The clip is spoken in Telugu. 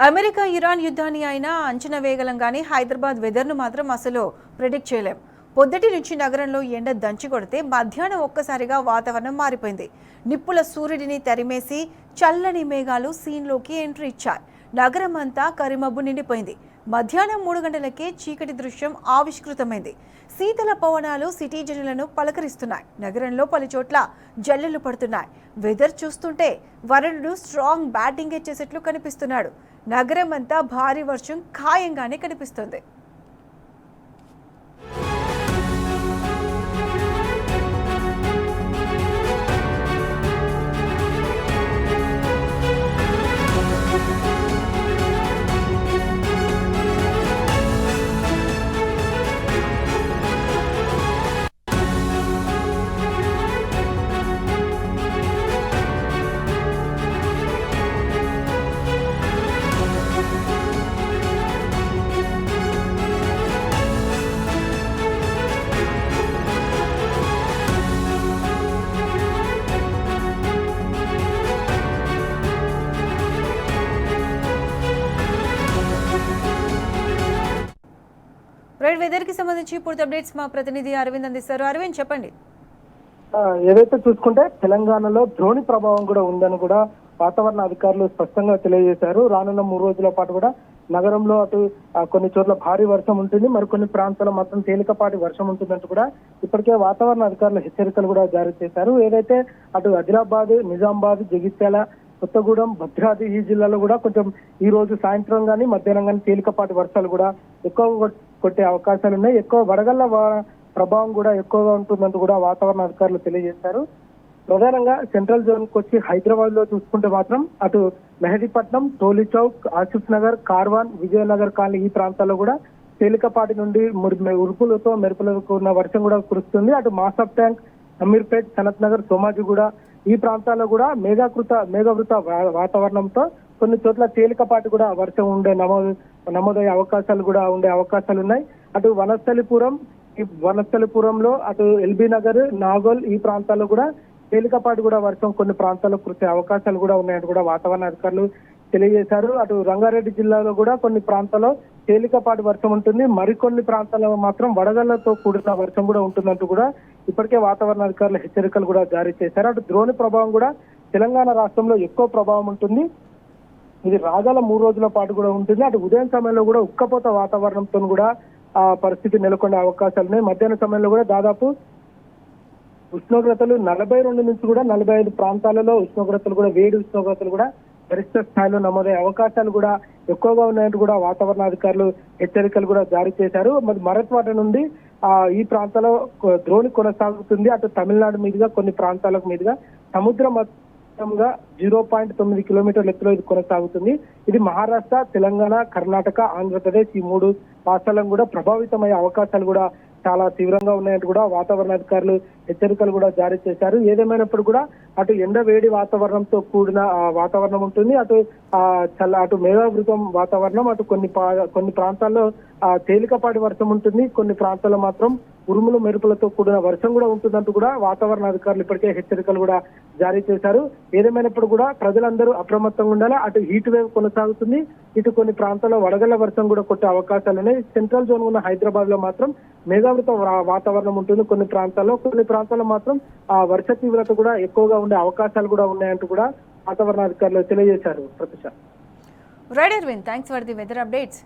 అమెరికా ఇరాన్ యుద్ధాన్ని అయినా అంచనా వేయగలం కానీ హైదరాబాద్ వెదర్ను మాత్రం అసలు ప్రిడిక్ట్ చేయలేం. పొద్దుటి నుంచి నగరంలో ఎండ దంచి కొడితే మధ్యాహ్నం ఒక్కసారిగా వాతావరణం మారిపోయింది. నిప్పుల సూర్యుడిని తరిమేసి చల్లని మేఘాలు సీన్లోకి ఎంట్రీ ఇచ్చాయి. నగరం అంతా కరిమబ్బు నిండిపోయింది. మధ్యాహ్నం 3 గంటలకే చీకటి దృశ్యం ఆవిష్కృతమైంది. శీతల పవనాలు సిటీ జనులను పలకరిస్తున్నాయి. నగరంలో పలు చోట్ల జల్లులు పడుతున్నాయి. వెదర్ చూస్తుంటే వరుణుడు స్ట్రాంగ్ బ్యాటింగ్ చేసేట్లు కనిపిస్తున్నాడు. నగరం అంతా భారీ వర్షం ఖాయంగానే కనిపిస్తుంది. వెదర్ కి సంబంధించి పూర్తి అప్డేట్స్ మా ప్రతినిధి అరవింద్ అందిస్తారు. అరవింద్, చెప్పండి. ఏదైతే చూసుకుంటే తెలంగాణలో ద్రోణి ప్రభావం కూడా ఉందని కూడా వాతావరణ అధికారులు స్పష్టంగా తెలియజేశారు. రానున్న 3 రోజుల పాటు కూడా నగరంలో అటు కొన్ని చోట్ల భారీ వర్షం ఉంటుంది, మరికొన్ని ప్రాంతాల్లో మాత్రం తేలికపాటి వర్షం ఉంటుందంటూ కూడా ఇప్పటికే వాతావరణ అధికారులు హెచ్చరికలు కూడా జారీ చేశారు. ఏదైతే అటు ఆదిలాబాద్, నిజామాబాద్, జగిత్యాల, కొత్తగూడెం, భద్రాద్రి ఈ జిల్లాలో కూడా కొంచెం ఈ రోజు సాయంత్రం కానీ మధ్యాహ్నం కానీ తేలికపాటి వర్షాలు కూడా ఎక్కువ కొట్టే అవకాశాలు ఉన్నాయి. ఎక్కువ వడగళ్ల ప్రభావం కూడా ఎక్కువగా ఉంటుందంటూ కూడా వాతావరణ అధికారులు తెలియజేశారు. ప్రధానంగా సెంట్రల్ జోన్ కు వచ్చి హైదరాబాద్ లో చూసుకుంటే మాత్రం అటు మెహదీపట్నం, టోలీ చౌక్, ఆసిఫ్ నగర్, కార్వాన్, విజయనగర్ కాలనీ ఈ ప్రాంతాల్లో కూడా తేలికపాటి నుండి ఉరుపులతో మెరుపులకు ఉన్న వర్షం కూడా కురుస్తుంది. అటు మాసప్ ట్యాంక్, అమీర్పేట్, సనత్ నగర్, సోమాజిగూడ ఈ ప్రాంతాల్లో కూడా మేఘవృత వాతావరణంతో కొన్ని చోట్ల తేలికపాటి కూడా వర్షం నమోదయ్యే అవకాశాలు కూడా ఉండే అవకాశాలు ఉన్నాయి. అటు వనస్థలిపురంలో అటు ఎల్బీ నగర్, నాగోల్ ఈ ప్రాంతాల్లో కూడా తేలికపాటి కూడా వర్షం కొన్ని ప్రాంతాల్లో కురిసే అవకాశాలు కూడా ఉన్నాయని కూడా వాతావరణ అధికారులు తెలియజేశారు. అటు రంగారెడ్డి జిల్లాలో కూడా కొన్ని ప్రాంతాల్లో తేలికపాటి వర్షం ఉంటుంది, మరికొన్ని ప్రాంతాల్లో మాత్రం వడగళ్లతో కూడిన వర్షం కూడా ఉంటుందంటూ కూడా ఇప్పటికే వాతావరణ అధికారులు హెచ్చరికలు కూడా జారీ చేశారు. అటు ద్రోణి ప్రభావం కూడా తెలంగాణ రాష్ట్రంలో ఎక్కువ ప్రభావం ఉంటుంది. ఇది రాగల 3 రోజుల పాటు కూడా ఉంటుంది. అటు ఉదయం సమయంలో కూడా ఉక్కపోత వాతావరణంతో కూడా ఆ పరిస్థితి నెలకొనే అవకాశాలు ఉన్నాయి. మధ్యాహ్న సమయంలో కూడా దాదాపు ఉష్ణోగ్రతలు 42 నుంచి కూడా 45 ప్రాంతాలలో ఉష్ణోగ్రతలు కూడా వేడి ఉష్ణోగ్రతలు కూడా గరిష్ట స్థాయిలో నమోదయ్యే అవకాశాలు కూడా ఎక్కువగా ఉన్నాయంటూ కూడా వాతావరణ అధికారులు హెచ్చరికలు కూడా జారీ చేశారు. మరి మరట్వాడ నుండి ఈ ప్రాంతాల్లో ద్రోణి కొనసాగుతుంది. అటు తమిళనాడు మీదుగా కొన్ని ప్రాంతాలకు మీదుగా సముద్ర మధ్యంగా 0.9 కిలోమీటర్ల ఎత్తులో ఇది కొనసాగుతుంది. ఇది మహారాష్ట్ర, తెలంగాణ, కర్ణాటక, ఆంధ్రప్రదేశ్ ఈ 3 రాష్ట్రాలను కూడా ప్రభావితమయ్యే అవకాశాలు కూడా చాలా తీవ్రంగా ఉన్నాయంటూ కూడా వాతావరణ అధికారులు హెచ్చరికలు కూడా జారీ చేశారు. ఏదేమైనప్పుడు కూడా అటు ఎండ వేడి వాతావరణంతో కూడిన వాతావరణం ఉంటుంది. అటు మేఘావృతం వాతావరణం, అటు కొన్ని ప్రాంతాల్లో తేలికపాటి వర్షం ఉంటుంది, కొన్ని ప్రాంతాల్లో మాత్రం ఉరుములు మెరుపులతో కూడిన వర్షం కూడా ఉంటుందంటూ కూడా వాతావరణ అధికారులు ఇప్పటికే హెచ్చరికలు కూడా జారీ చేశారు. ఏదేమైనప్పుడు కూడా ప్రజలందరూ అప్రమత్తంగా ఉండాలి. అటు హీట్ వేవ్ కొనసాగుతుంది, ఇటు కొన్ని ప్రాంతాల్లో వడగళ్ల వర్షం కూడా కొట్టే అవకాశాలు ఉన్నాయి. సెంట్రల్ జోన్ ఉన్న హైదరాబాద్ లో మాత్రం మేఘావృత వాతావరణం ఉంటుంది. కొన్ని ప్రాంతాల్లో మాత్రం వర్ష తీవ్రత కూడా ఎక్కువగా ఉండే అవకాశాలు కూడా ఉన్నాయంటూ కూడా వాతావరణ అధికారులు తెలియజేశారు. ప్రతిష. Right Arvind, thanks for the weather updates.